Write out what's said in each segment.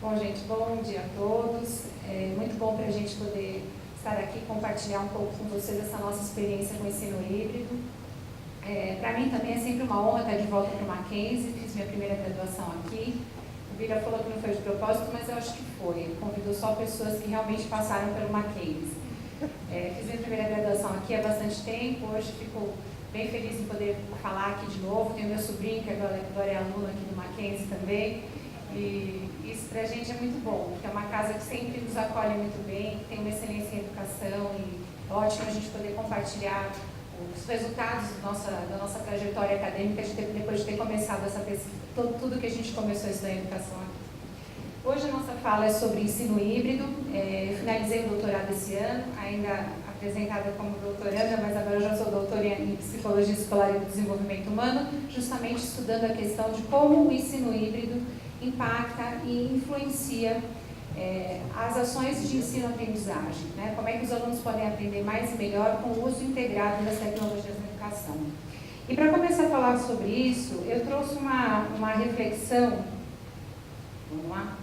Bom, gente, bom dia a todos. É muito bom para a gente poder estar aqui e compartilhar um pouco com vocês essa nossa experiência com o ensino híbrido. Para mim também é sempre uma honra estar de volta para o Mackenzie. Fiz minha primeira graduação aqui. O Vira falou que não foi de propósito, mas eu acho que foi. Ele convidou só pessoas que realmente passaram pelo Mackenzie. Fiz minha primeira graduação aqui há bastante tempo. Hoje fico bem feliz em poder falar aqui de novo. Tenho meu sobrinho, que agora é aluno aqui do Mackenzie também. E isso para a gente é muito bom, porque é uma casa que sempre nos acolhe muito bem, que tem uma excelência em educação e é ótimo a gente poder compartilhar os resultados da nossa trajetória acadêmica depois de ter começado essa pesquisa, tudo que a gente começou a estudar em educação aqui. Hoje a nossa fala é sobre ensino híbrido. Eu finalizei o doutorado esse ano, ainda apresentada como doutoranda, mas agora eu já sou doutora em Psicologia Escolar e Desenvolvimento Humano, justamente estudando a questão de como o ensino híbrido impacta e influencia as ações de ensino-aprendizagem, né? Como é que os alunos podem aprender mais e melhor com o uso integrado das tecnologias na educação. E para começar a falar sobre isso, eu trouxe uma reflexão. Vamos lá?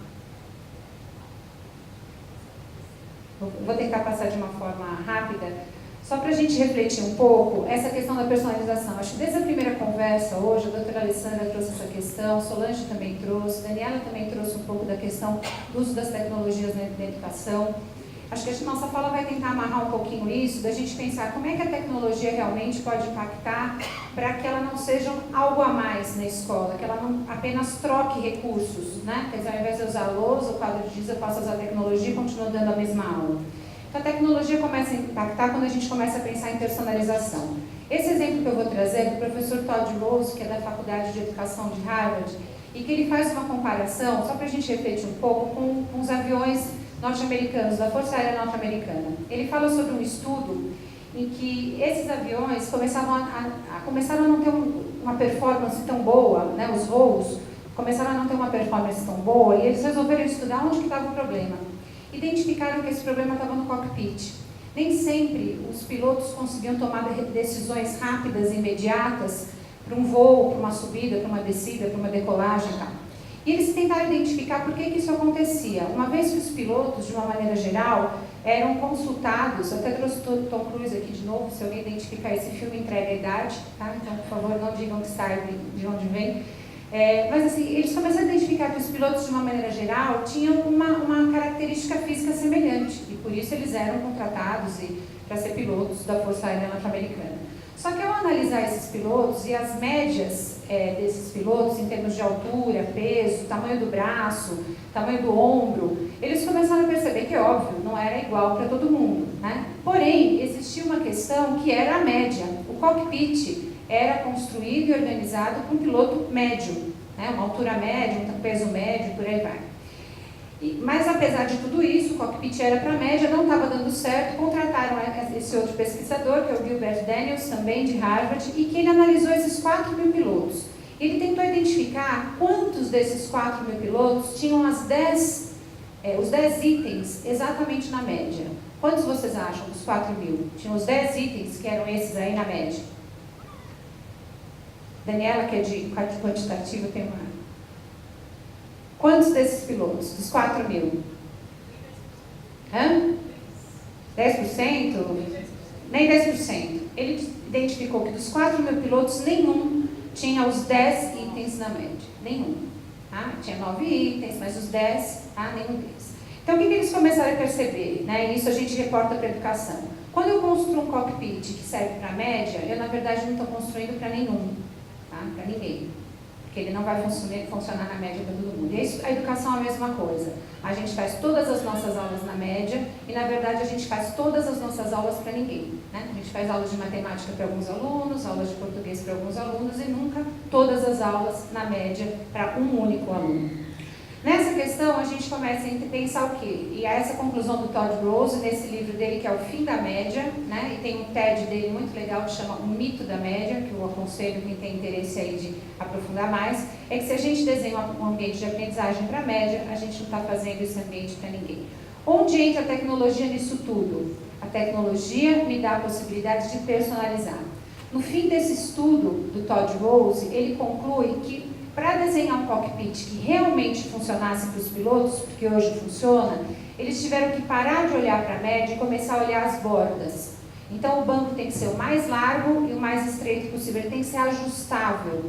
Vou tentar passar de uma forma rápida, só para a gente refletir um pouco essa questão da personalização. Acho que desde a primeira conversa hoje, a doutora Alessandra trouxe essa questão, Solange também trouxe, Daniela também trouxe um pouco da questão do uso das tecnologias na educação. Acho que a nossa fala vai tentar amarrar um pouquinho isso, da gente pensar como é que a tecnologia realmente pode impactar para que ela não seja algo a mais na escola, que ela não apenas troque recursos, né? Quer dizer, ao invés de usar a lousa, o quadro de giz, eu posso usar a tecnologia e continuo dando a mesma aula. A tecnologia começa a impactar quando a gente começa a pensar em personalização. Esse exemplo que eu vou trazer é do professor Todd Rose, que é da Faculdade de Educação de Harvard, e que ele faz uma comparação, só para a gente refletir um pouco, com os aviões norte-americanos, da Força Aérea Norte-Americana. Ele fala sobre um estudo em que esses aviões começaram a não ter uma performance tão boa, né, os voos começaram a não ter uma performance tão boa, e eles resolveram estudar onde que estava o problema. Identificaram que esse problema estava no cockpit. Nem sempre os pilotos conseguiam tomar decisões rápidas e imediatas para um voo, para uma subida, para uma descida, para uma decolagem e tal. E eles tentaram identificar por que isso acontecia. Uma vez que os pilotos, de uma maneira geral, eram consultados, eu até trouxe Tom Cruise aqui de novo, se alguém identificar esse filme, entrega a idade, tá? Então, por favor, não digam que sabe de onde vem. Mas assim, eles começaram a identificar que os pilotos, de uma maneira geral, tinham uma característica física semelhante, e por isso eles eram contratados para ser pilotos da Força Aérea Norte-Americana. Só que ao analisar esses pilotos e as médias desses pilotos, em termos de altura, peso, tamanho do braço, tamanho do ombro, eles começaram a perceber que, óbvio, não era igual para todo mundo, né? Porém, existia uma questão que era a média. O cockpit era construído e organizado para um piloto médio, né? Uma altura média, um peso médio, por aí vai. Mas apesar de tudo isso, o cockpit era para a média, não estava dando certo, contrataram esse outro pesquisador, que é o Gilbert Daniels, também de Harvard, e que ele analisou esses 4.000 pilotos. Ele tentou identificar quantos desses 4.000 pilotos tinham os 10 itens exatamente na média. Quantos vocês acham dos 4.000? Tinham os 10 itens que eram esses aí na média. Daniela, que é de quantitativo, tem uma... Quantos desses pilotos? Dos 4.000? 10%? Nem 10%. Ele identificou que dos 4.000 pilotos, nenhum tinha os 10 itens na média. Nenhum. Tá? Tinha 9 itens, mas os 10, nenhum deles. Então, o que eles começaram a perceber? Né? Isso a gente reporta para a educação. Quando eu construo um cockpit que serve para a média, eu, na verdade, não estou construindo para nenhum. Tá? Para ninguém. Porque ele não vai funcionar na média para todo mundo. E a educação é a mesma coisa. A gente faz todas as nossas aulas na média e, na verdade, a gente faz todas as nossas aulas para ninguém. Né? A gente faz aulas de matemática para alguns alunos, aulas de português para alguns alunos e nunca todas as aulas, na média, para um único aluno. Nessa questão, a gente começa a pensar o quê? E essa conclusão do Todd Rose, nesse livro dele, que é O Fim da Média, né? E tem um TED dele muito legal, que chama O Mito da Média, que eu aconselho quem tem interesse aí de aprofundar mais, é que se a gente desenha um ambiente de aprendizagem para a média, a gente não está fazendo esse ambiente para ninguém. Onde entra a tecnologia nisso tudo? A tecnologia me dá a possibilidade de personalizar. No fim desse estudo do Todd Rose, ele conclui que para desenhar um cockpit que realmente funcionasse para os pilotos, porque hoje funciona, eles tiveram que parar de olhar para a média e começar a olhar as bordas. Então o banco tem que ser o mais largo e o mais estreito possível, ele tem que ser ajustável.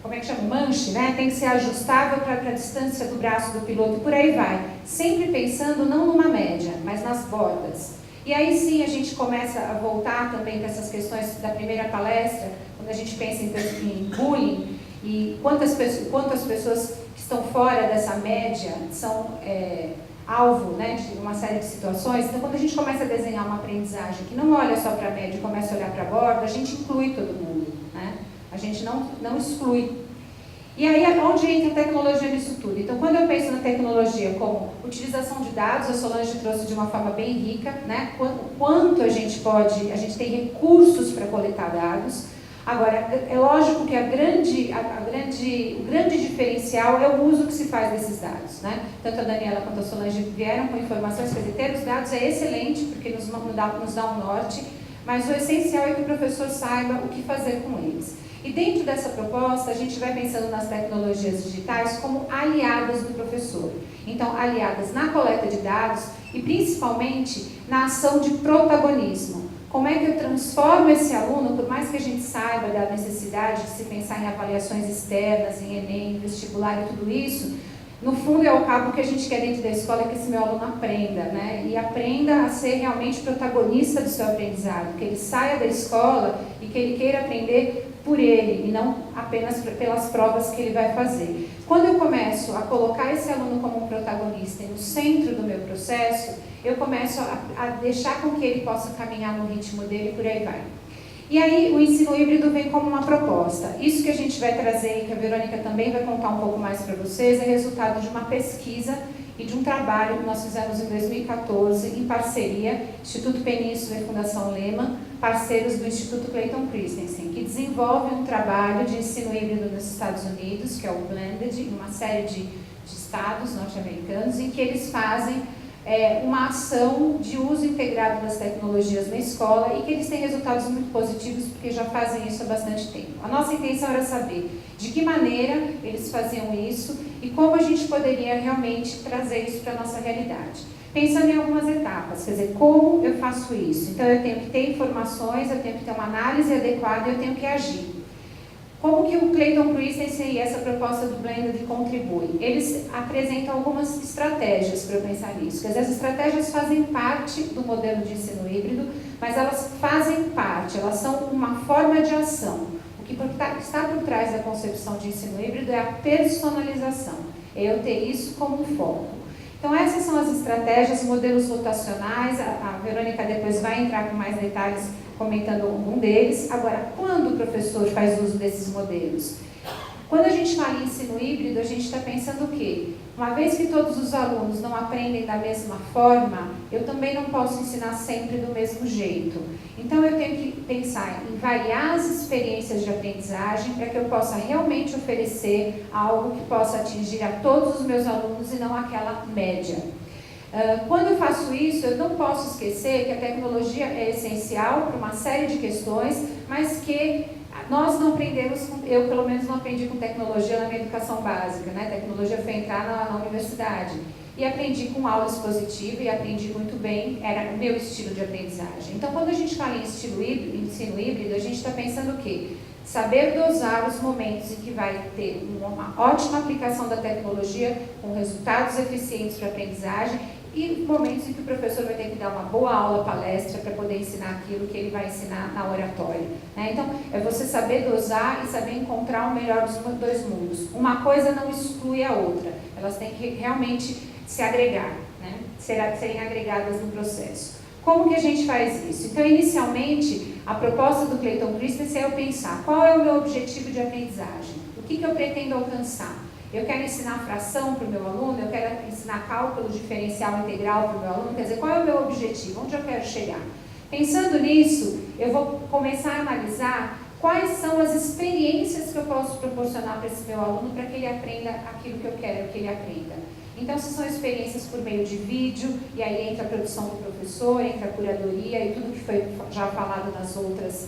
Como é que chama? O manche, né? Tem que ser ajustável para a distância do braço do piloto e por aí vai. Sempre pensando não numa média, mas nas bordas. E aí sim a gente começa a voltar também para essas questões da primeira palestra, quando a gente pensa em bullying e quantas pessoas que estão fora dessa média são alvo, né, de uma série de situações. Então quando a gente começa a desenhar uma aprendizagem que não olha só para a média e começa a olhar para a borda, a gente inclui todo mundo, né? A gente não exclui. E aí, onde entra a tecnologia nisso tudo? Então, quando eu penso na tecnologia como utilização de dados, a Solange trouxe de uma forma bem rica, né? Quanto a gente tem recursos para coletar dados. Agora, é lógico que o grande diferencial é o uso que se faz desses dados, né? Tanto a Daniela quanto a Solange vieram com informações, quer dizer, ter os dados é excelente, porque nos dá um norte, mas o essencial é que o professor saiba o que fazer com eles. E dentro dessa proposta, a gente vai pensando nas tecnologias digitais como aliadas do professor. Então, aliadas na coleta de dados e principalmente na ação de protagonismo. Como é que eu transformo esse aluno, por mais que a gente saiba da necessidade de se pensar em avaliações externas, em Enem, vestibular e tudo isso, no fundo e ao cabo o que a gente quer dentro da escola é que esse meu aluno aprenda, né? E aprenda a ser realmente protagonista do seu aprendizado, que ele saia da escola e que ele queira aprender por ele e não apenas pelas provas que ele vai fazer. Quando eu começo a colocar esse aluno como um protagonista e no centro do meu processo, eu começo a deixar com que ele possa caminhar no ritmo dele e por aí vai. E aí o ensino híbrido vem como uma proposta. Isso que a gente vai trazer, que a Verônica também vai contar um pouco mais para vocês, é resultado de uma pesquisa e de um trabalho que nós fizemos em 2014, em parceria, Instituto Península e Fundação Lehman, parceiros do Instituto Clayton Christensen, que desenvolve um trabalho de ensino híbrido nos Estados Unidos, que é o Blended, em uma série de estados norte-americanos, em que eles fazem uma ação de uso integrado das tecnologias na escola e que eles têm resultados muito positivos porque já fazem isso há bastante tempo. A nossa intenção era saber de que maneira eles faziam isso e como a gente poderia realmente trazer isso para a nossa realidade. Pensando em algumas etapas, quer dizer, como eu faço isso? Então eu tenho que ter informações, eu tenho que ter uma análise adequada e eu tenho que agir. Como que o Clayton Christensen e essa proposta do Blended contribuem? Eles apresentam algumas estratégias para eu pensar nisso. Quer dizer, as estratégias fazem parte do modelo de ensino híbrido, mas elas fazem parte, elas são uma forma de ação. O que está por trás da concepção de ensino híbrido é a personalização, é eu ter isso como foco. Então essas são as estratégias, modelos rotacionais, a Verônica depois vai entrar com mais detalhes comentando algum deles. Agora, quando o professor faz uso desses modelos? Quando a gente fala em ensino híbrido, a gente está pensando o quê? Uma vez que todos os alunos não aprendem da mesma forma, eu também não posso ensinar sempre do mesmo jeito. Então eu tenho que pensar em variar as experiências de aprendizagem para que eu possa realmente oferecer algo que possa atingir a todos os meus alunos e não aquela média. Quando eu faço isso, eu não posso esquecer que a tecnologia é essencial para uma série de questões, mas que nós não aprendemos, eu pelo menos não aprendi com tecnologia na minha educação básica, né? Tecnologia foi entrar na universidade. E aprendi com aula expositiva e aprendi muito bem, era o meu estilo de aprendizagem. Então, quando a gente fala em ensino híbrido, a gente está pensando o quê? Saber dosar os momentos em que vai ter uma ótima aplicação da tecnologia, com resultados eficientes para a aprendizagem, e momentos em que o professor vai ter que dar uma boa aula, palestra, para poder ensinar aquilo que ele vai ensinar na oratória. Né? Então, é você saber dosar e saber encontrar o melhor dos dois mundos. Uma coisa não exclui a outra, elas têm que realmente se agregar, né? Serem agregadas no processo. Como que a gente faz isso? Então, inicialmente, a proposta do Clayton Christensen é eu pensar qual é o meu objetivo de aprendizagem, o que eu pretendo alcançar. Eu quero ensinar fração para o meu aluno, eu quero ensinar cálculo diferencial integral para o meu aluno, quer dizer, qual é o meu objetivo, onde eu quero chegar? Pensando nisso, eu vou começar a analisar quais são as experiências que eu posso proporcionar para esse meu aluno para que ele aprenda aquilo que eu quero que ele aprenda. Então, se são experiências por meio de vídeo, e aí entra a produção do professor, entra a curadoria e tudo que foi já falado nas outras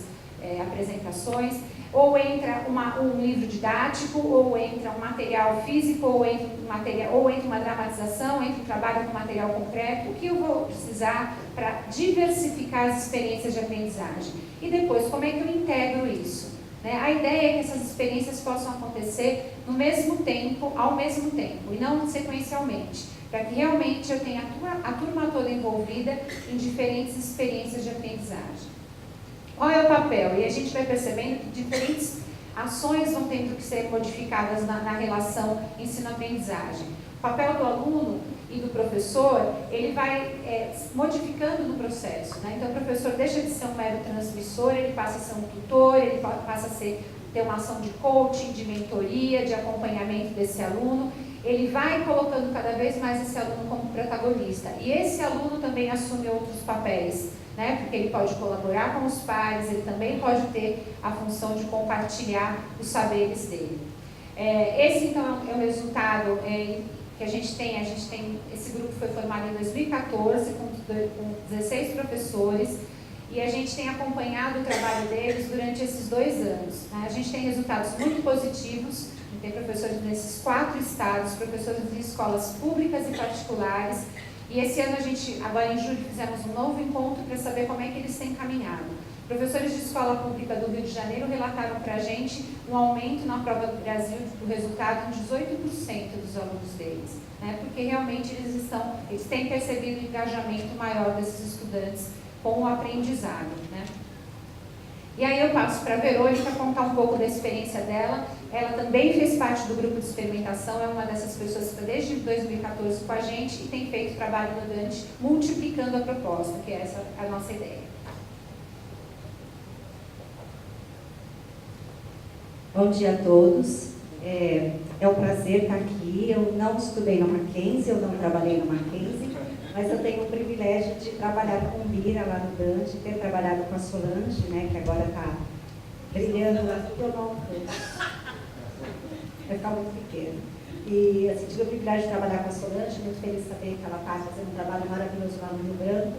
apresentações, ou entra um livro didático, ou entra um material físico, ou entra uma dramatização, ou entra um trabalho com material concreto. O que eu vou precisar para diversificar as experiências de aprendizagem? E depois, como é que eu integro isso? A ideia é que essas experiências possam acontecer no mesmo tempo, ao mesmo tempo, e não sequencialmente, para que realmente eu tenha a turma toda envolvida em diferentes experiências de aprendizagem. Qual é o papel? E a gente vai percebendo que diferentes ações vão tendo que ser modificadas na relação ensino-aprendizagem. O papel do aluno e do professor, ele vai modificando no processo. Então, o professor deixa de ser um mero transmissor, ele passa a ser um tutor, ele passa a ter uma ação de coaching, de mentoria, de acompanhamento desse aluno. Ele vai colocando cada vez mais esse aluno como protagonista. E esse aluno também assume outros papéis, porque ele pode colaborar com os pares, ele também pode ter a função de compartilhar os saberes dele. Esse, então, é o resultado que a gente tem. Esse grupo foi formado em 2014, com 16 professores, e a gente tem acompanhado o trabalho deles durante esses 2 anos. A gente tem resultados muito positivos. Tem professores nesses 4 estados, professores de escolas públicas e particulares. E esse ano agora em julho, fizemos um novo encontro para saber como é que eles têm caminhado. Professores de escola pública do Rio de Janeiro relataram para a gente um aumento na prova do Brasil do resultado em 18% dos alunos deles, porque realmente eles têm percebido um engajamento maior desses estudantes com o aprendizado. E aí eu passo para a Verônica contar um pouco da experiência dela. Ela também fez parte do grupo de experimentação, é uma dessas pessoas que está desde 2014 com a gente e tem feito trabalho no Dante, multiplicando a proposta, que é essa a nossa ideia. Bom dia a todos. É um prazer estar aqui. Eu não estudei no Mackenzie, eu não trabalhei no Mackenzie, mas eu tenho o privilégio de trabalhar com Bira lá no Dante, ter trabalhado com a Solange, que agora está brilhando lá, porque eu não vai ficar muito pequeno. E assim, tive o privilégio de trabalhar com a Solange, muito feliz de saber que ela está fazendo um trabalho maravilhoso lá no Rio Branco.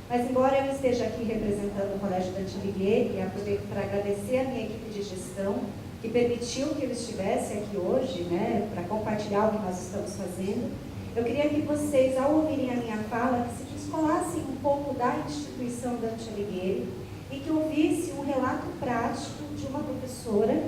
Mas embora eu esteja aqui representando o Colégio Dante Alighieri, aproveito para agradecer a minha equipe de gestão, que permitiu que eu estivesse aqui hoje, para compartilhar o que nós estamos fazendo. Eu queria que vocês, ao ouvirem a minha fala, que se descolassem um pouco da instituição Dante Alighieri e que ouvissem um relato prático de uma professora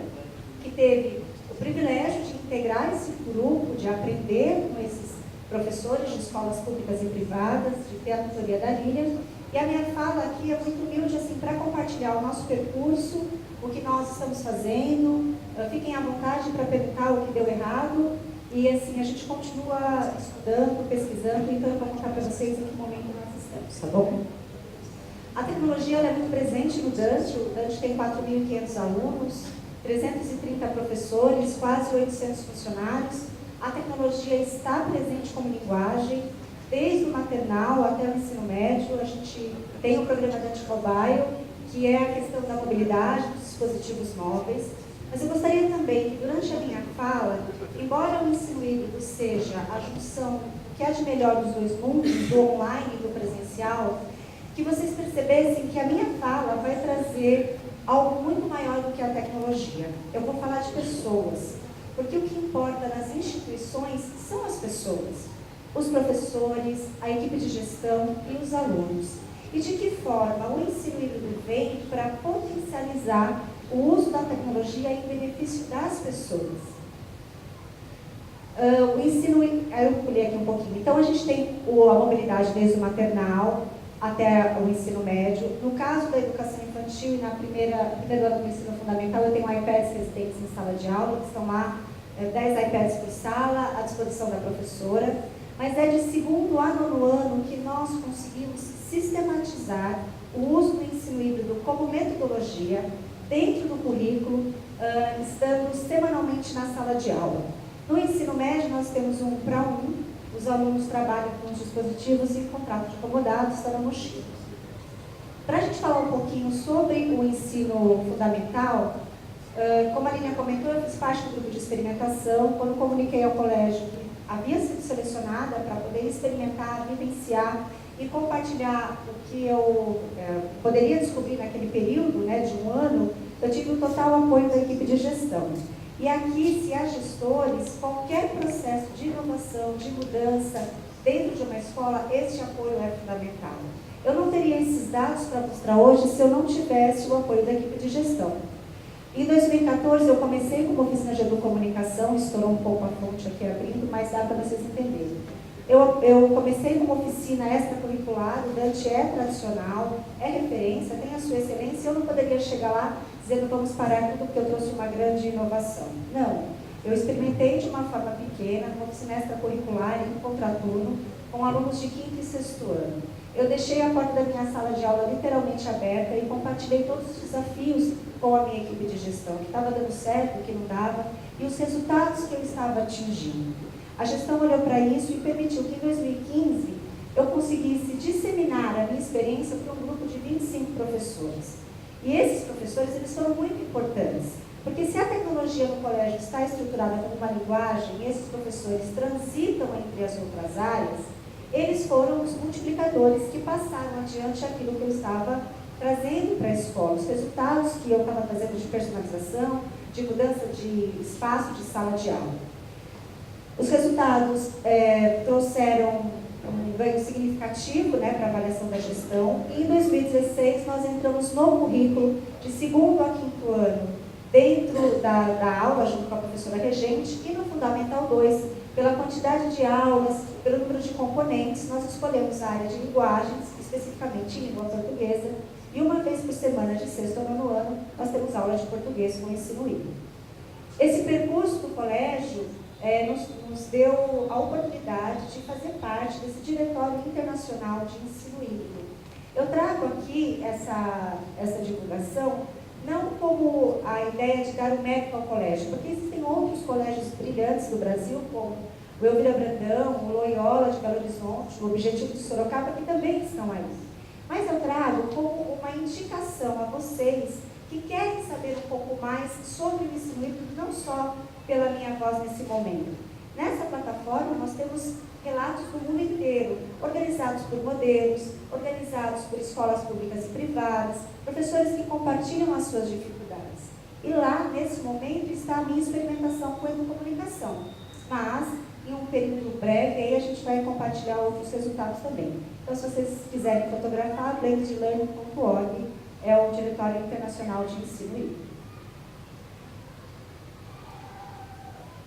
que teve o privilégio de integrar esse grupo, de aprender com esses professores de escolas públicas e privadas, de ter a tutoria da Lilian. E a minha fala aqui é muito humilde para compartilhar o nosso percurso, o que nós estamos fazendo. Fiquem à vontade para perguntar o que deu errado. E a gente continua estudando, pesquisando, então eu vou contar para vocês em que momento nós estamos, tá bom? A tecnologia é muito presente no Dante. O Dante tem 4.500 alunos, 330 professores, quase 800 funcionários. A tecnologia está presente como linguagem, desde o maternal até o ensino médio. A gente tem o programa Dante Mobile, que é a questão da mobilidade dos dispositivos móveis. Mas eu gostaria também que, durante a minha fala, embora o ensino híbrido seja a junção do que há de melhor dos 2 mundos, do online e do presencial, que vocês percebessem que a minha fala vai trazer algo muito maior do que a tecnologia. Eu vou falar de pessoas, porque o que importa nas instituições são as pessoas, os professores, a equipe de gestão e os alunos. E de que forma o ensino híbrido vem para potencializar o uso da tecnologia em benefício das pessoas. O ensino, eu pulei aqui um pouquinho. Então, a gente tem a mobilidade desde o maternal até o ensino médio. No caso da educação infantil e primeiro ano do ensino fundamental, eu tenho iPads residentes em sala de aula, que estão lá, 10 iPads por sala, à disposição da professora. Mas é de 2º a 9º ano que nós conseguimos sistematizar o uso do ensino híbrido como metodologia dentro do currículo, estando semanalmente na sala de aula. No ensino médio, nós temos 1 para 1, os alunos trabalham com os dispositivos e contrato de acomodado, está na mochila. Para a gente falar um pouquinho sobre o ensino fundamental, como a Lilian comentou, eu fiz parte do grupo de experimentação. Quando comuniquei ao colégio que havia sido selecionada para poder experimentar, vivenciar e compartilhar o que eu poderia descobrir naquele período, de 1 ano, eu tive o total apoio da equipe de gestão. E aqui, se há gestores, qualquer processo de inovação, de mudança dentro de uma escola, este apoio é fundamental. Eu não teria esses dados para mostrar hoje se eu não tivesse o apoio da equipe de gestão. Em 2014, eu comecei com uma oficina de educomunicação, estourou um pouco a fonte aqui abrindo, mas dá para vocês entenderem. Eu comecei com uma oficina extracurricular, o Dante é tradicional, é referência, tem a sua excelência, eu não poderia chegar lá dizendo vamos parar tudo porque eu trouxe uma grande inovação. Não, eu experimentei de uma forma pequena, uma oficina extracurricular em contraturno, com alunos de 5º e 6º ano. Eu deixei a porta da minha sala de aula literalmente aberta e compartilhei todos os desafios com a minha equipe de gestão, que estava dando certo, o que não dava, e os resultados que eu estava atingindo. A gestão olhou para isso e permitiu que em 2015 eu conseguisse disseminar a minha experiência para um grupo de 25 professores. E esses professores, eles foram muito importantes, porque se a tecnologia no colégio está estruturada como uma linguagem e esses professores transitam entre as outras áreas, eles foram os multiplicadores que passaram adiante aquilo que eu estava trazendo para a escola, os resultados que eu estava trazendo de personalização, de mudança de espaço de sala de aula. Os resultados trouxeram um ganho significativo, né, para a avaliação da gestão, e em 2016 nós entramos no currículo de 2º a 5º ano, dentro da aula, junto com a professora regente, e no Fundamental 2, pela quantidade de aulas, pelo número de componentes, nós escolhemos a área de linguagens, especificamente em língua portuguesa, e uma vez por semana, de 6º a 9º ano, nós temos aula de português com ensino híbrido. Esse percurso do colégio nos deu a oportunidade de fazer parte desse diretório internacional de ensino híbrido. Eu trago aqui essa divulgação não como a ideia de dar um mérito ao colégio, porque existem outros colégios brilhantes do Brasil, como o Elvira Brandão, o Loyola de Belo Horizonte, o Objetivo de Sorocaba, que também estão aí. Mas eu trago como uma indicação a vocês que querem saber um pouco mais sobre o ensino híbrido, não só pela minha voz nesse momento. Nessa plataforma nós temos relatos do mundo inteiro, organizados por modelos, organizados por escolas públicas e privadas, professores que compartilham as suas dificuldades. E lá, nesse momento, está a minha experimentação com a educomunicação. Mas, em um período breve, aí a gente vai compartilhar outros resultados também. Então, se vocês quiserem fotografar, blendedlearning.org é o Diretório Internacional de Ensino Híbrido.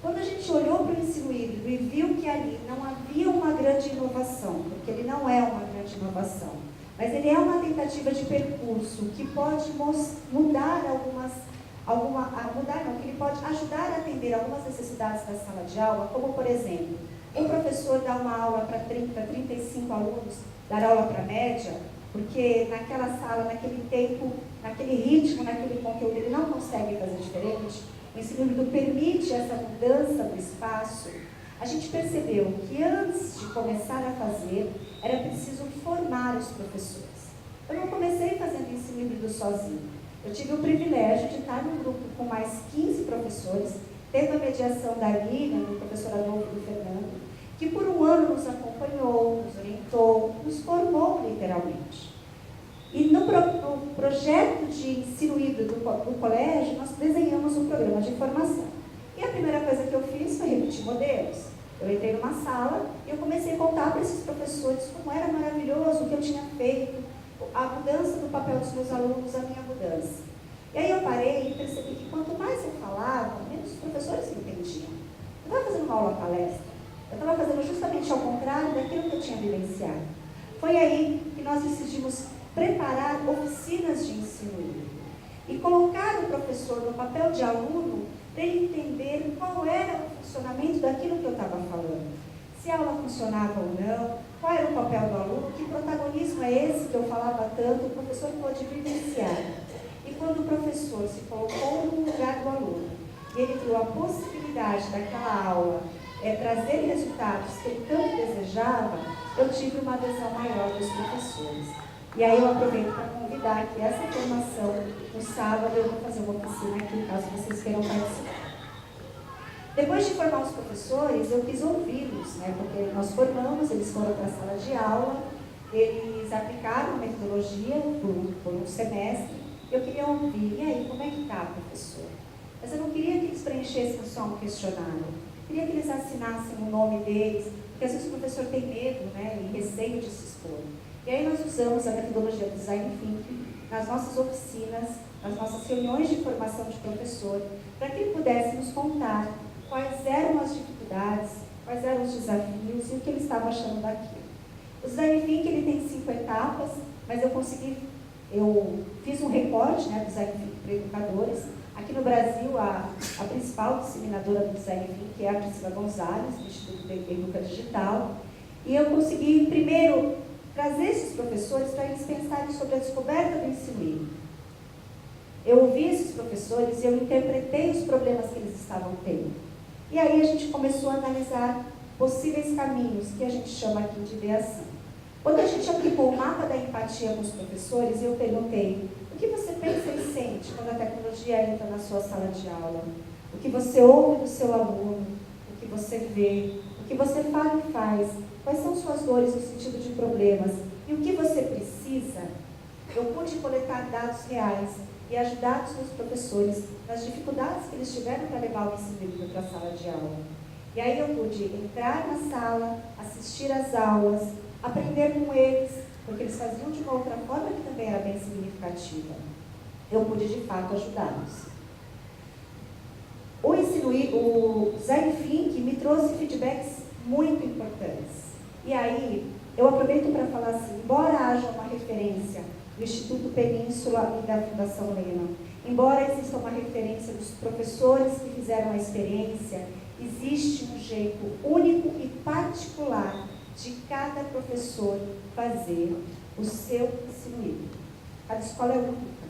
Quando a gente olhou para o ensino híbrido e viu que ali não havia uma grande inovação, porque ele não é uma grande inovação, mas ele é uma tentativa de percurso que pode mudar que ele pode ajudar a atender algumas necessidades da sala de aula, como, por exemplo, um professor dar uma aula para 30, 35 alunos, dar aula para a média, porque naquela sala, naquele tempo, naquele ritmo, naquele conteúdo, ele não consegue fazer diferente. O ensino híbrido permite essa mudança do espaço. A gente percebeu que antes de começar a fazer, era preciso formar os professores. Eu não comecei fazendo ensino híbrido sozinho. Eu tive o privilégio de estar num grupo com mais 15 professores, tendo a mediação da Lívia, do professor Adolfo e do Fernando, que por um ano nos acompanhou, nos orientou, nos formou literalmente. E no projeto de ensino híbrido do colégio, nós desenhamos um programa de formação. E a primeira coisa que eu fiz foi repetir modelos. Eu entrei numa sala e eu comecei a contar para esses professores como era maravilhoso o que eu tinha feito, a mudança do papel dos meus alunos, a minha mudança. E aí eu parei e percebi que quanto mais eu falava, menos os professores entendiam. Eu estava fazendo uma aula palestra, eu estava fazendo justamente ao contrário daquilo que eu tinha vivenciado. Foi aí que nós decidimos preparar oficinas de ensino híbrido e colocar o professor no papel de aluno para ele entender qual era o funcionamento daquilo que eu estava falando. Se a aula funcionava ou não, qual era o papel do aluno, que protagonismo é esse que eu falava tanto, o professor pôde vivenciar. E quando o professor se colocou no lugar do aluno, e ele criou a possibilidade daquela aula trazer resultados que ele tanto desejava, eu tive uma adesão maior dos professores. E aí eu aproveito para convidar que essa formação, no sábado, eu vou fazer uma oficina aqui, caso vocês queiram participar. Depois de formar os professores, eu quis ouvi-los, né? Porque nós formamos, eles foram para a sala de aula, eles aplicaram a metodologia por um semestre, Eu queria ouvir, e aí, como é que está, professor? Mas eu não queria que eles preenchessem só um questionário. Eu queria que eles assinassem o nome deles, porque às vezes o professor tem medo, né, e receio de se expor. E aí nós usamos a metodologia do Design Thinking nas nossas oficinas, nas nossas reuniões de formação de professor, para que ele pudesse nos contar quais eram as dificuldades, quais eram os desafios e o que ele estava achando daquilo. O Design Thinking ele tem 5 etapas, mas eu fiz um recorte, né, do Design Thinking para educadores. Aqui no Brasil, a principal disseminadora do Design Thinking é a Priscila Gonzalez, do Instituto Educa Digital. E eu consegui, primeiro, trazer esses professores para eles pensarem sobre a descoberta do ensino livre. Eu ouvi esses professores e eu interpretei os problemas que eles estavam tendo. E aí a gente começou a analisar possíveis caminhos, que a gente chama aqui de ideação. Quando a gente aplicou o mapa da empatia com os professores, eu perguntei: o que você pensa e sente quando a tecnologia entra na sua sala de aula? O que você ouve do seu aluno? O que você vê? O que você fala e faz? Quais são suas dores no sentido de problemas? E o que você precisa? Eu pude coletar dados reais e ajudar os meus professores nas dificuldades que eles tiveram para levar o ensino livre para a sala de aula. E aí eu pude entrar na sala, assistir às aulas, aprender com eles, porque eles faziam de uma outra forma que também era bem significativa. Eu pude, de fato, ajudá-los. O Design Thinking me trouxe feedbacks muito importantes. E aí, eu aproveito para falar assim, embora haja uma referência do Instituto Península e da Fundação Lehman, embora exista uma referência dos professores que fizeram a experiência, existe um jeito único e particular de cada professor fazer o seu ensino livre. Cada escola é única.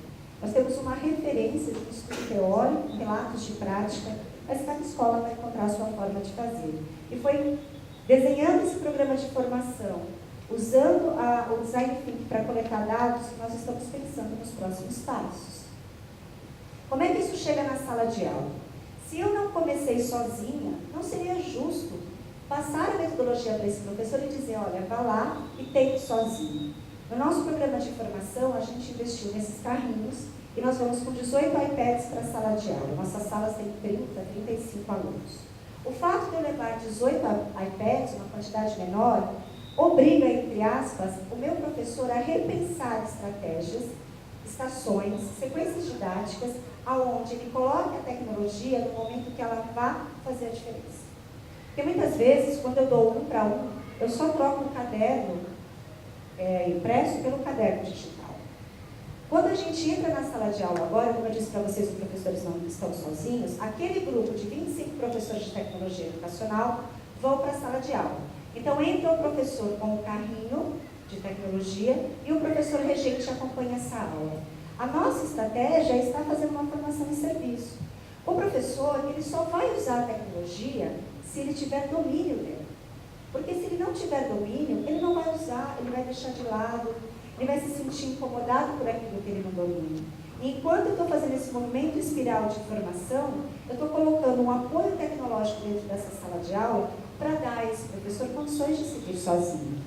Nós temos uma referência de um estudo teórico, relatos de prática, mas cada escola vai encontrar a sua forma de fazer. E foi desenhando esse programa de formação, usando o Design Thinking para coletar dados, que nós estamos pensando nos próximos passos. Como é que isso chega na sala de aula? Se eu não comecei sozinha, não seria justo passar a metodologia para esse professor e dizer: olha, vá lá e tente sozinho. No nosso programa de formação, a gente investiu nesses carrinhos e nós vamos com 18 iPads para a sala de aula. Nossas salas têm 30, 35 alunos. O fato de eu levar 18 iPads, uma quantidade menor, obriga, entre aspas, o meu professor a repensar estratégias, estações, sequências didáticas, aonde ele coloque a tecnologia no momento que ela vá fazer a diferença. Porque muitas vezes, quando eu dou 1 para 1, eu só troco o caderno impresso pelo caderno digital. Quando a gente entra na sala de aula agora, como eu disse para vocês, os professores não estão sozinhos, aquele grupo de 25 professores de tecnologia educacional vão para a sala de aula. Então entra o professor com o carrinho de tecnologia e o professor regente acompanha essa aula. A nossa estratégia é estar fazendo uma formação em serviço. O professor, ele só vai usar a tecnologia se ele tiver domínio dela. Porque se ele não tiver domínio, ele não vai usar, ele vai deixar de lado, ele vai se sentir incomodado por aquilo que ele não domina. E enquanto eu estou fazendo esse movimento espiral de formação, eu estou colocando um apoio tecnológico dentro dessa sala de aula para dar a esse professor condições de seguir sozinho.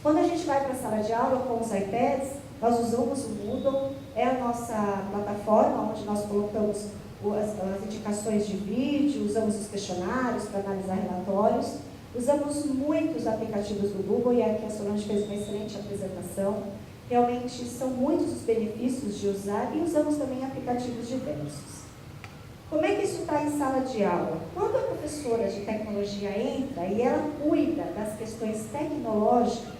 Quando a gente vai para a sala de aula com os iPads, nós usamos o Moodle, é a nossa plataforma onde nós colocamos as indicações de vídeo, usamos os questionários para analisar relatórios, usamos muitos aplicativos do Google, e aqui a Solange fez uma excelente apresentação. Realmente são muitos os benefícios de usar, e usamos também aplicativos diversos. Como é que isso está em sala de aula? Quando a professora de tecnologia entra e ela cuida das questões tecnológicas,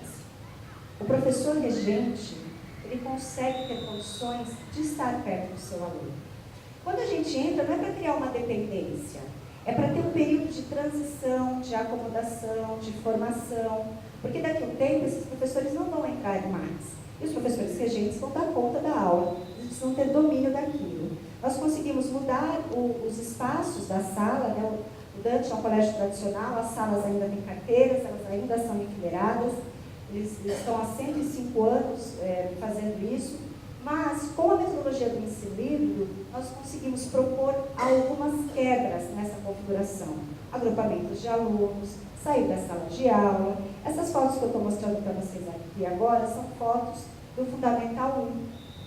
o professor regente, ele consegue ter condições de estar perto do seu aluno. Quando a gente entra, não é para criar uma dependência, é para ter um período de transição, de acomodação, de formação, porque daqui a um tempo esses professores não vão entrar mais. E os professores regentes vão dar conta da aula, eles precisam ter domínio daquilo. Nós conseguimos mudar os espaços da sala, né? O Dante é um colégio tradicional, as salas ainda têm carteiras, elas ainda são enfileiradas, eles estão há 105 anos fazendo isso, mas com a metodologia do ensino livre, nós conseguimos propor algumas quebras nessa configuração. Agrupamentos de alunos, sair da sala de aula. Essas fotos que eu estou mostrando para vocês aqui agora são fotos do Fundamental 1.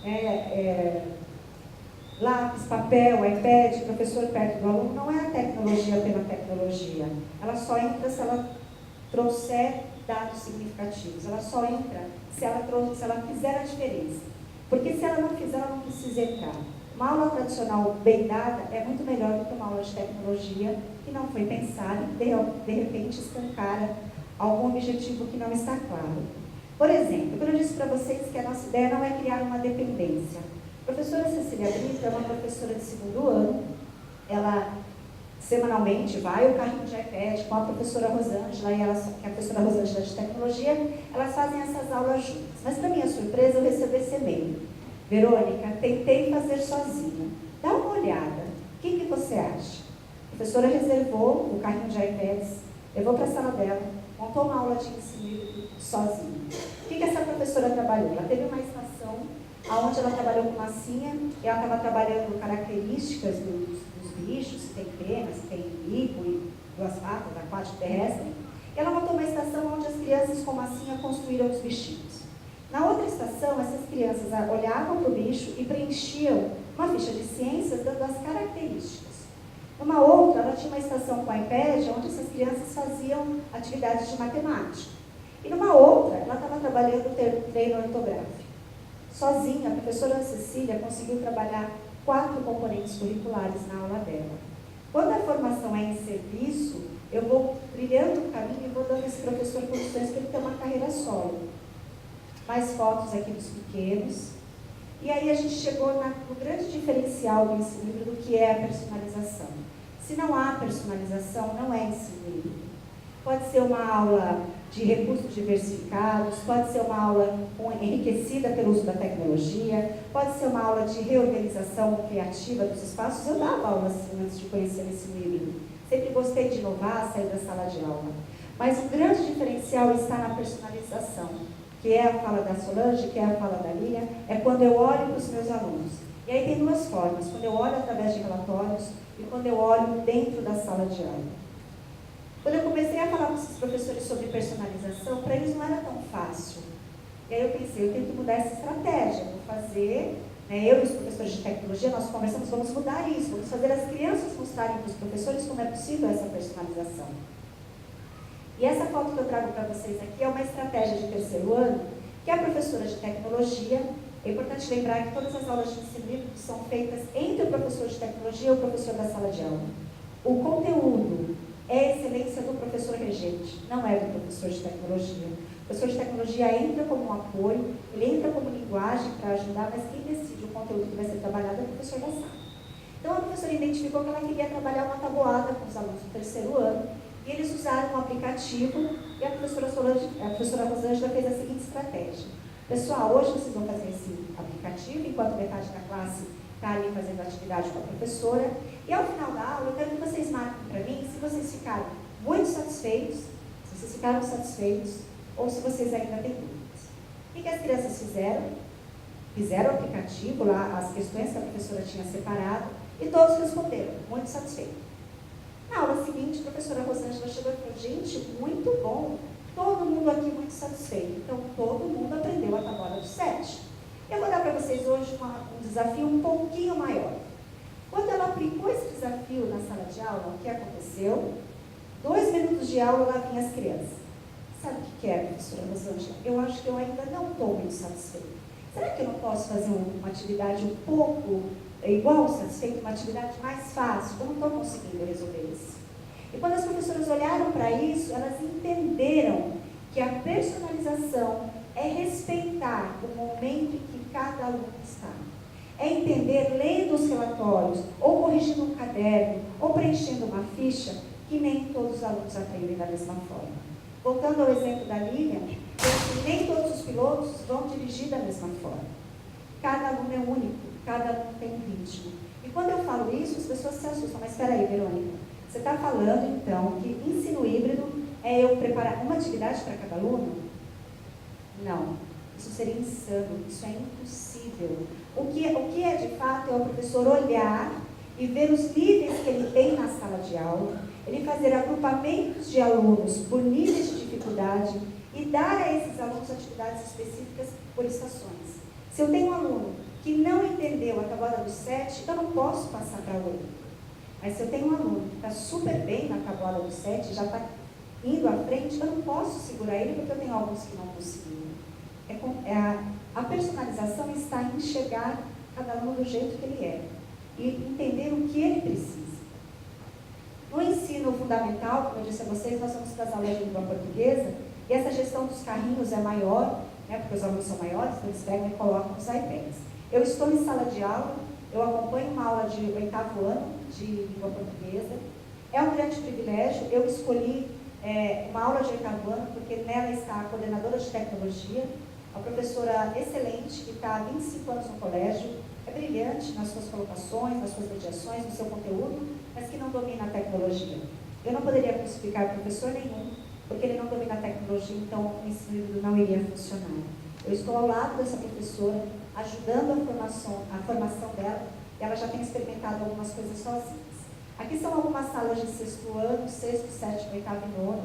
lápis, papel, iPad, professor perto do aluno, não é a tecnologia pela tecnologia. Ela só entra se ela trouxer dados significativos. Ela só entra se ela fizer a diferença. Porque se ela não fizer, ela não precisa entrar. Uma aula tradicional bem dada é muito melhor do que uma aula de tecnologia que não foi pensada e de repente escancara algum objetivo que não está claro. Por exemplo, quando eu disse para vocês que a nossa ideia não é criar uma dependência. A professora Cecília Brito é uma professora de segundo ano. Ela semanalmente vai ao carrinho de iPad com a professora Rosângela, que é a professora Rosângela de tecnologia, elas fazem essas aulas juntas. Mas, para minha surpresa, eu recebi esse e-mail. Verônica, tentei fazer sozinha. Dá uma olhada. O que você acha? A professora reservou o carrinho de iPads, levou para a sala dela, montou uma aula de ensino sozinha. O que essa professora trabalhou? Ela teve uma estação onde ela trabalhou com massinha, e ela estava trabalhando características dos bichos, se tem pena, se tem bico e duas patas, aquático terrestre. E ela montou uma estação onde as crianças com massinha construíram os bichinhos. Na outra estação, essas crianças olhavam para o bicho e preenchiam uma ficha de ciências dando as características. Numa outra, ela tinha uma estação com iPad onde essas crianças faziam atividades de matemática. E numa outra, ela estava trabalhando treino ortográfico. Sozinha, a professora Cecília conseguiu trabalhar 4 componentes curriculares na aula dela. Quando a formação é em serviço, eu vou brilhando o caminho e vou dando a esse professor condições para ele ter uma carreira solo. Mais fotos aqui dos pequenos. E aí a gente chegou no grande diferencial do ensino híbrido, que é a personalização. Se não há personalização, não é ensino híbrido. Pode ser uma aula de recursos diversificados, pode ser uma aula enriquecida pelo uso da tecnologia, pode ser uma aula de reorganização criativa dos espaços. Eu dava aula assim antes de conhecer o ensino híbrido. Sempre gostei de inovar, sair da sala de aula. Mas o grande diferencial está na personalização, que é a fala da Solange, que é a fala da Lilian, é quando eu olho para os meus alunos. E aí tem 2 formas, quando eu olho através de relatórios e quando eu olho dentro da sala de aula. Quando eu comecei a falar com esses professores sobre personalização, para eles não era tão fácil. E aí eu pensei, eu tenho que mudar essa estratégia, vou fazer, eu e os professores de tecnologia, nós conversamos, vamos mudar isso, vamos fazer as crianças mostrarem para os professores como é possível essa personalização. E essa foto que eu trago para vocês aqui é uma estratégia de 3º ano, que é a professora de tecnologia. É importante lembrar que todas as aulas de ensino híbrido são feitas entre o professor de tecnologia e o professor da sala de aula. O conteúdo é a excelência do professor regente, não é do professor de tecnologia. O professor de tecnologia entra como um apoio, ele entra como linguagem para ajudar, mas quem decide o conteúdo que vai ser trabalhado é o professor da sala. Então a professora identificou que ela queria trabalhar uma tabuada com os alunos do 3º ano, e eles usaram um aplicativo, e a professora Rosângela fez a seguinte estratégia. Pessoal, hoje vocês vão fazer esse aplicativo, enquanto metade da classe está ali fazendo atividade com a professora, e ao final da aula eu quero que vocês marquem para mim se vocês ficaram muito satisfeitos, se vocês ficaram satisfeitos, ou se vocês ainda têm dúvidas. O que as crianças fizeram? Fizeram o aplicativo, lá as questões que a professora tinha separado, e todos responderam, muito satisfeitos. Na aula seguinte, a professora Rosângela chegou e falou, gente, muito bom, todo mundo aqui muito satisfeito. Então, todo mundo aprendeu a tabuada do 7. Eu vou dar para vocês hoje um desafio um pouquinho maior. Quando ela aplicou esse desafio na sala de aula, o que aconteceu? 2 minutos de aula, lá vinham as crianças. Sabe o que é, professora Rosângela? Eu acho que eu ainda não estou muito satisfeita. Será que eu não posso fazer uma atividade um pouco igual satisfeita, uma atividade mais fácil? Eu não estou conseguindo resolver isso. E quando as professoras olharam para isso, elas entenderam que a personalização é respeitar o momento em que cada aluno está. É entender, lendo os relatórios, ou corrigindo um caderno, ou preenchendo uma ficha, que nem todos os alunos aprendem da mesma forma. Voltando ao exemplo da Lilian, nem todos os pilotos vão dirigir da mesma forma. Cada aluno é único, cada aluno tem um ritmo. E quando eu falo isso, as pessoas se assustam. Mas espera aí, Verônica, você está falando, então, que ensino híbrido é eu preparar uma atividade para cada aluno? Não, isso seria insano, isso é impossível. O que é de fato é o professor olhar e ver os níveis que ele tem na sala de aula, ele fazer agrupamentos de alunos por níveis de dificuldade e dar a esses alunos atividades específicas por estações. Se eu tenho um aluno que não entendeu a tabuada do 7, eu não posso passar para o 8. Mas se eu tenho um aluno que está super bem na tabuada do 7, já está indo à frente, eu não posso segurar ele porque eu tenho alguns que não conseguiram. A personalização está em enxergar cada aluno do jeito que ele é e entender o que ele precisa. No ensino fundamental, como eu disse a vocês, nós vamos para as aulas de língua portuguesa e essa gestão dos carrinhos é maior, né, porque os alunos são maiores, então eles pegam e colocam os iPads. Eu estou em sala de aula, eu acompanho uma aula de 8º ano de língua portuguesa. É um grande privilégio, eu escolhi uma aula de 8º ano porque nela está a coordenadora de tecnologia, a professora excelente, que está há 25 anos no colégio, é brilhante nas suas colocações, nas suas mediações, no seu conteúdo, mas que não domina a tecnologia. Eu não poderia crucificar professor nenhum, porque ele não domina a tecnologia, então o ensino híbrido não iria funcionar. Eu estou ao lado dessa professora, ajudando a formação dela, e ela já tem experimentado algumas coisas sozinhas. Aqui são algumas salas de 6º ano, 6º, 7º, 8º e 9º,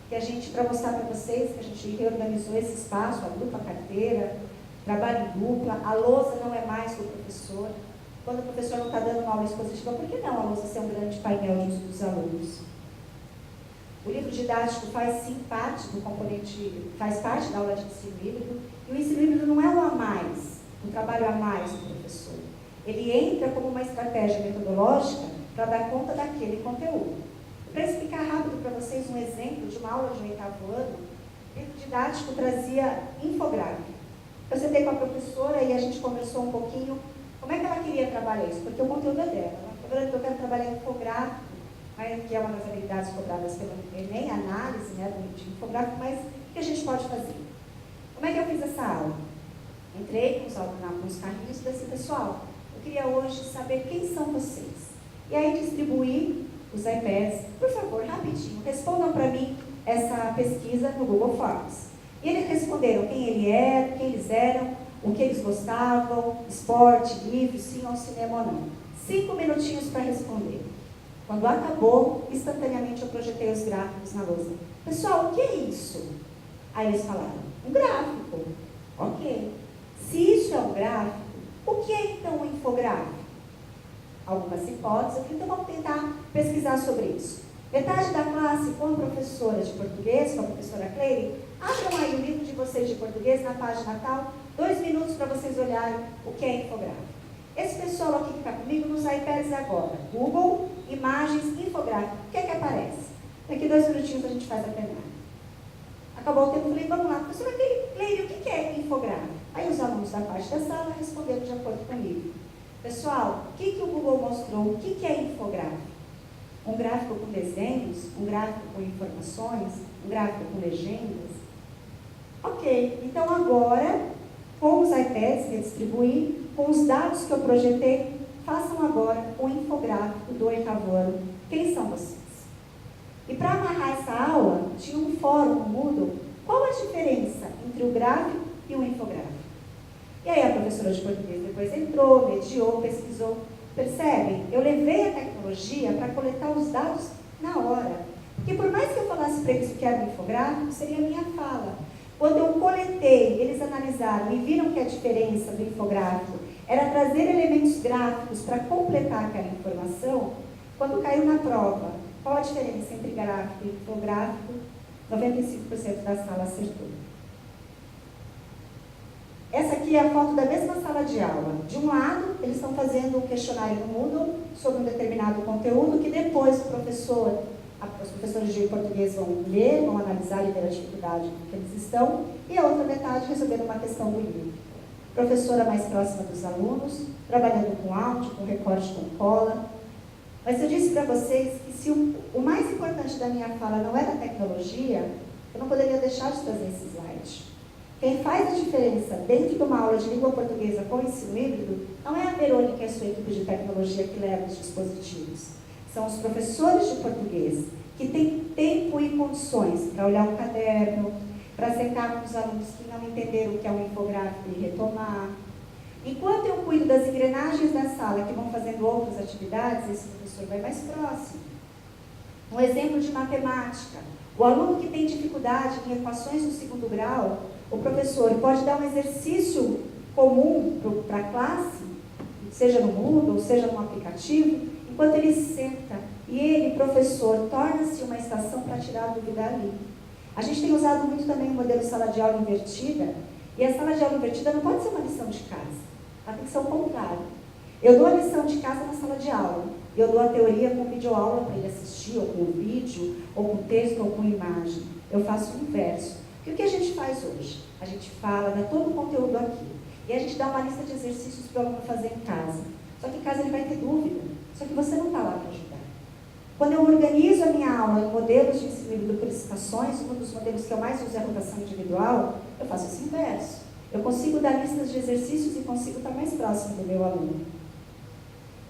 que a gente, para mostrar para vocês, que a gente reorganizou esse espaço, a dupla carteira, trabalho em dupla, a lousa não é mais do professor. Quando o professor não está dando uma aula expositiva, por que não a lousa ser um grande painel de uso dos alunos? O livro didático faz sim parte do componente, faz parte da aula de ensino híbrido, e o ensino híbrido não é o a mais, o trabalho a mais do professor. Ele entra como uma estratégia metodológica para dar conta daquele conteúdo. Para explicar rápido para vocês um exemplo de uma aula de 8º ano, o livro didático trazia infográfico. Eu sentei com a professora e a gente conversou um pouquinho como é que ela queria trabalhar isso, porque o conteúdo é dela. Ela falou, eu quero trabalhar infográfico, que é uma das habilidades cobradas pelo Enem, análise, né, de infográfico, mas o que a gente pode fazer? Como é que eu fiz essa aula? Entrei com os carrinhos desse pessoal. Eu queria hoje saber quem são vocês. E aí distribuí os iPads. Por favor, rapidinho, respondam para mim essa pesquisa no Google Forms. E eles responderam quem eles eram, o que eles gostavam, esporte, livro, sim ou cinema ou não. 5 minutinhos para responder. Quando acabou, instantaneamente eu projetei os gráficos na lousa. Pessoal, o que é isso? Aí eles falaram, um gráfico. Ok. Se isso é um gráfico, o que é então um infográfico? Algumas hipóteses, então vamos tentar pesquisar sobre isso. Metade da classe com a professora de português, com a professora Cleire, abram aí o livro de vocês de português na página tal, 2 minutos para vocês olharem o que é infográfico. Esse pessoal aqui que está comigo nos iPads agora, Google, imagens, infográfico, o que é que aparece? Daqui 2 minutinhos a gente faz a plenária. Acabou o tempo, falei, vamos lá, professora Cleire, o que é infográfico? Aí os alunos da parte da sala responderam de acordo comigo. Pessoal, o que o Google mostrou? O que é infográfico? Um gráfico com desenhos, um gráfico com informações, um gráfico com legendas? Ok, então agora, com os iPads que eu distribuí, com os dados que eu projetei, façam agora o infográfico do 8º ano. Quem são vocês? E para amarrar essa aula, tinha um fórum no Moodle. Qual a diferença entre o gráfico e o infográfico? E aí a professora de português depois entrou, mediou, pesquisou. Percebem? Eu levei a tecnologia para coletar os dados na hora. Porque por mais que eu falasse para eles o que era um infográfico, seria a minha fala. Quando eu coletei, eles analisaram e viram que a diferença do infográfico era trazer elementos gráficos para completar aquela informação. Quando caiu na prova, qual a diferença entre gráfico e infográfico? 95% da sala acertou. Essa aqui é a foto da mesma sala de aula. De um lado, eles estão fazendo um questionário no Moodle sobre um determinado conteúdo que depois os professores de português vão ler, vão analisar e ver a dificuldade que eles estão, e a outra metade resolvendo uma questão do livro. Professora mais próxima dos alunos, trabalhando com áudio, com recorte, com cola. Mas eu disse para vocês que se o mais importante da minha fala não era a tecnologia, eu não poderia deixar de trazer esse slide. Quem faz a diferença dentro de uma aula de língua portuguesa com ensino híbrido não é a Verônica e a sua equipe de tecnologia que leva os dispositivos. São os professores de português, que têm tempo e condições para olhar um caderno, para sentar com os alunos que não entenderam o que é um infográfico e retomar. Enquanto eu cuido das engrenagens da sala que vão fazendo outras atividades, esse professor vai mais próximo. Um exemplo de matemática. O aluno que tem dificuldade em equações do 2º grau, o professor pode dar um exercício comum para a classe, seja no Moodle, seja no aplicativo, enquanto ele senta e ele, professor, torna-se uma estação para tirar a dúvida ali. A gente tem usado muito também o modelo sala de aula invertida, e a sala de aula invertida não pode ser uma lição de casa, ela tem que ser o contrário. Eu dou a lição de casa na sala de aula, eu dou a teoria com videoaula para ele assistir, ou com vídeo, ou com texto, ou com imagem. Eu faço o inverso. E o que a gente faz hoje? A gente fala, dá todo o conteúdo aqui, e a gente dá uma lista de exercícios para o aluno fazer em casa. Só que em casa ele vai ter dúvida, só que você não está lá para ajudar. Quando eu organizo a minha aula em modelos de ensino híbrido por estações, um dos modelos que eu mais uso é a rotação individual, eu faço esse inverso. Eu consigo dar listas de exercícios e consigo estar mais próximo do meu aluno.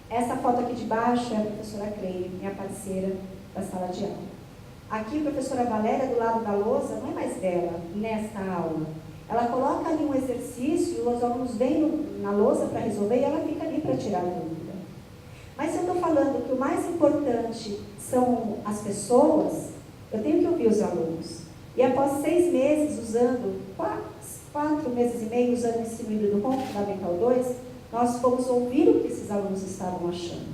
Essa foto aqui de baixo é a professora Cleide, minha parceira da sala de aula. Aqui a professora Valéria, do lado da lousa, não é mais dela, nesta aula. Ela coloca ali um exercício e os alunos vêm na lousa para resolver e ela fica ali para tirar a dúvida. Mas se eu estou falando que o mais importante são as pessoas, eu tenho que ouvir os alunos. E após 6 meses usando, 4 meses e meio usando o ensino híbrido com Fundamental 2, nós fomos ouvir o que esses alunos estavam achando.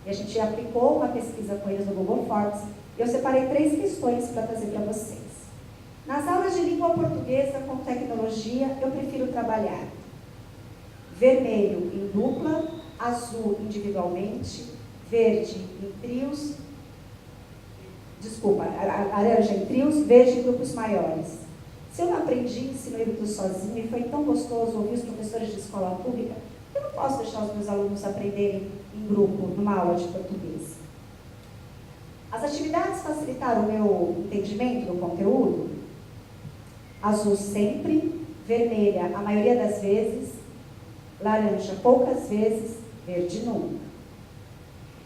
E a gente aplicou uma pesquisa com eles no Google Forms, e eu separei 3 questões para trazer para vocês. Nas aulas de língua portuguesa com tecnologia, eu prefiro trabalhar vermelho em dupla, azul individualmente, verde em trios, laranja em trios, verde em grupos maiores. Se eu não aprendi ensino híbrido sozinho e foi tão gostoso ouvir os professores de escola pública, eu não posso deixar os meus alunos aprenderem em grupo, numa aula de português. As atividades facilitaram o meu entendimento do conteúdo. Azul sempre, vermelha a maioria das vezes, laranja poucas vezes, verde nunca.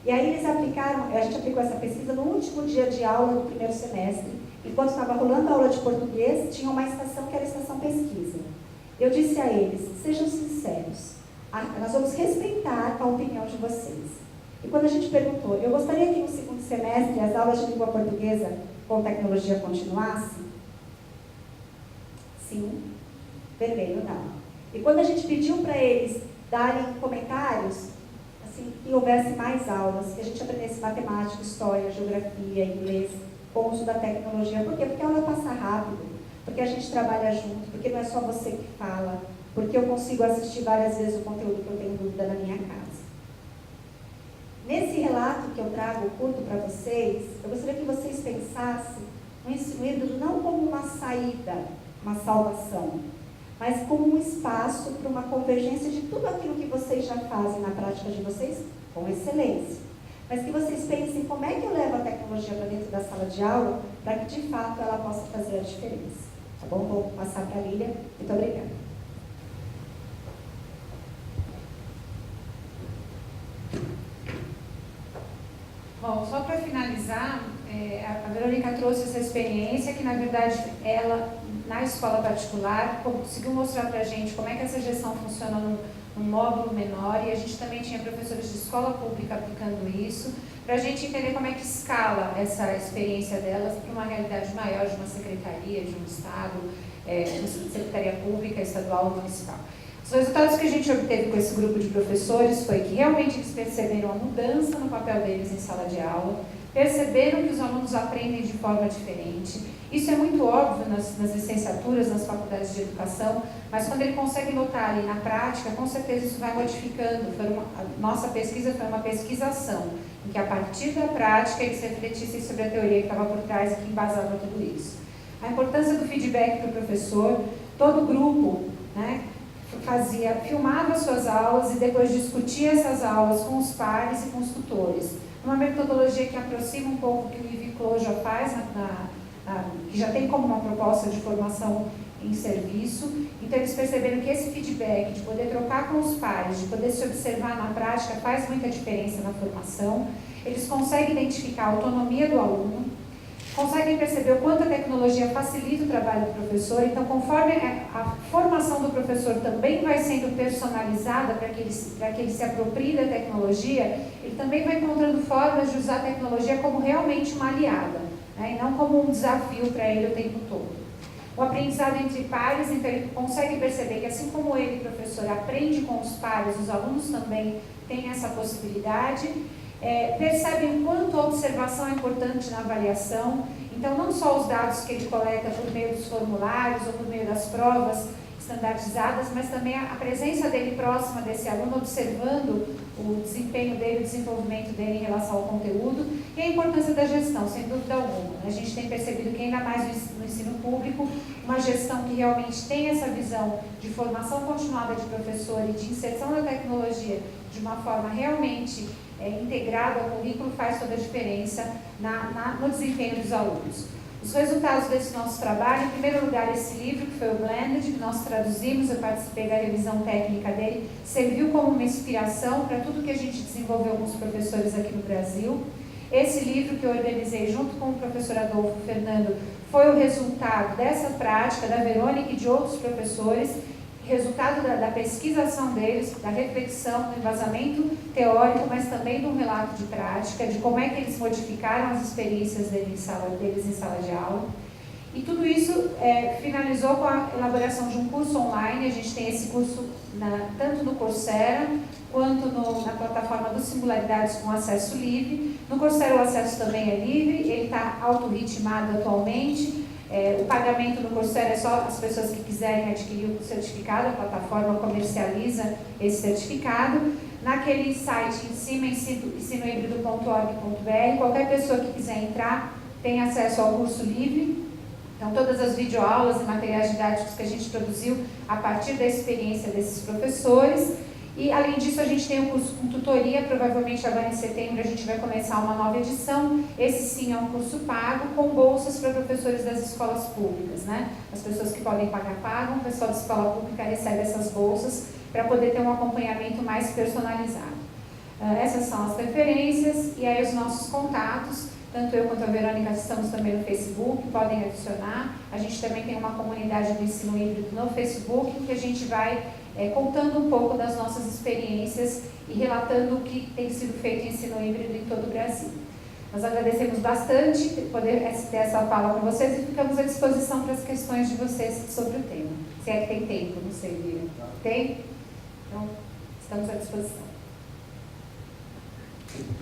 E aí eles aplicaram, a gente aplicou essa pesquisa no último dia de aula do primeiro semestre. Enquanto estava rolando a aula de português, tinha uma estação que era a estação pesquisa. Eu disse a eles, sejam sinceros, nós vamos respeitar a opinião de vocês. E quando a gente perguntou, eu gostaria que no segundo semestre as aulas de língua portuguesa com tecnologia continuassem? Sim, vermelho não. E quando a gente pediu para eles darem comentários, assim, que houvesse mais aulas, que a gente aprendesse matemática, história, geografia, inglês, com o uso da tecnologia. Por quê? Porque a aula passa rápido, porque a gente trabalha junto, porque não é só você que fala, porque eu consigo assistir várias vezes o conteúdo que eu tenho dúvida na minha casa. Nesse relato que eu trago curto para vocês, eu gostaria que vocês pensassem no ensino híbrido não como uma saída, uma salvação, mas como um espaço para uma convergência de tudo aquilo que vocês já fazem na prática de vocês com excelência. Mas que vocês pensem como é que eu levo a tecnologia para dentro da sala de aula para que de fato ela possa fazer a diferença. Tá bom? Vou passar para a Lília. Muito obrigada. Bom, só para finalizar, a Verônica trouxe essa experiência que, na verdade, ela, na escola particular, conseguiu mostrar para a gente como é que essa gestão funciona num módulo menor, e a gente também tinha professores de escola pública aplicando isso, para a gente entender como é que escala essa experiência delas para uma realidade maior de uma secretaria, de um estado, de uma secretaria pública, estadual ou municipal. Os resultados que a gente obteve com esse grupo de professores foi que realmente eles perceberam a mudança no papel deles em sala de aula, perceberam que os alunos aprendem de forma diferente. Isso é muito óbvio nas licenciaturas, nas faculdades de educação, mas quando ele consegue notar ali na prática, com certeza isso vai modificando. A nossa pesquisa foi uma pesquisação, em que a partir da prática eles refletissem sobre a teoria que estava por trás e que embasava tudo isso. A importância do feedback para o professor, todo o grupo, né, filmava suas aulas e depois discutia essas aulas com os pares e com os tutores. Uma metodologia que aproxima um pouco o que o IVCLO já faz, que já tem como uma proposta de formação em serviço. Então eles perceberam que esse feedback, de poder trocar com os pares, de poder se observar na prática, faz muita diferença na formação. Eles conseguem identificar a autonomia do aluno, conseguem perceber o quanto a tecnologia facilita o trabalho do professor. Então, conforme a formação do professor também vai sendo personalizada para que ele se aproprie da tecnologia, ele também vai encontrando formas de usar a tecnologia como realmente uma aliada, né, e não como um desafio para ele o tempo todo. O aprendizado entre pares, então ele consegue perceber que assim como ele, professor, aprende com os pares, os alunos também têm essa possibilidade. Percebem o quanto a observação é importante na avaliação, então não só os dados que ele coleta por meio dos formulários ou por meio das provas standardizadas, mas também a presença dele próxima desse aluno, observando o desempenho dele, o desenvolvimento dele em relação ao conteúdo, e a importância da gestão, sem dúvida alguma. A gente tem percebido que ainda mais no ensino público, uma gestão que realmente tem essa visão de formação continuada de professor e de inserção da tecnologia de uma forma realmente integrada ao currículo faz toda a diferença no desempenho dos alunos. Os resultados desse nosso trabalho, em primeiro lugar, esse livro, que foi o Blended, que nós traduzimos, eu participei da revisão técnica dele, serviu como uma inspiração para tudo que a gente desenvolveu com os professores aqui no Brasil. Esse livro que eu organizei junto com o professor Adolfo Fernando foi o resultado dessa prática da Verônica e de outros professores, resultado da pesquisação deles, da reflexão, do embasamento teórico, mas também de um relato de prática, de como é que eles modificaram as experiências deles em sala de aula. E tudo isso finalizou com a elaboração de um curso online. A gente tem esse curso tanto no Coursera, quanto na plataforma do Singularidades com acesso livre. No Coursera o acesso também é livre, ele está autorritmado atualmente. O pagamento no Coursera é só as pessoas que quiserem adquirir o certificado, a plataforma comercializa esse certificado. Naquele site em cima, ensinohíbrido.org.br, qualquer pessoa que quiser entrar tem acesso ao curso livre. Então, todas as videoaulas e materiais didáticos que a gente produziu a partir da experiência desses professores. E, além disso, a gente tem um curso com tutoria, provavelmente agora em setembro a gente vai começar uma nova edição. Esse sim é um curso pago, com bolsas para professores das escolas públicas, né? As pessoas que podem pagar pagam, o pessoal da escola pública recebe essas bolsas para poder ter um acompanhamento mais personalizado. Essas são as referências e aí os nossos contatos. Tanto eu quanto a Verônica estamos também no Facebook, podem adicionar. A gente também tem uma comunidade do ensino híbrido no Facebook, que a gente vai contando um pouco das nossas experiências e relatando o que tem sido feito em ensino híbrido em todo o Brasil. Nós agradecemos bastante poder ter essa fala com vocês e ficamos à disposição para as questões de vocês sobre o tema. Se é que tem tempo, não sei, Lívia. Tem? Então, estamos à disposição.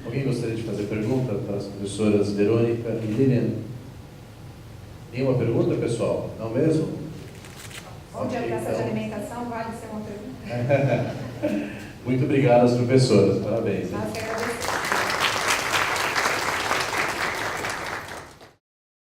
Alguém gostaria de fazer pergunta para as professoras Verônica e Lilian? Nenhuma pergunta, pessoal? Não mesmo? Onde a praça de alimentação vale ser uma pergunta? Muito obrigado às professoras, parabéns. Nós que agradecemos.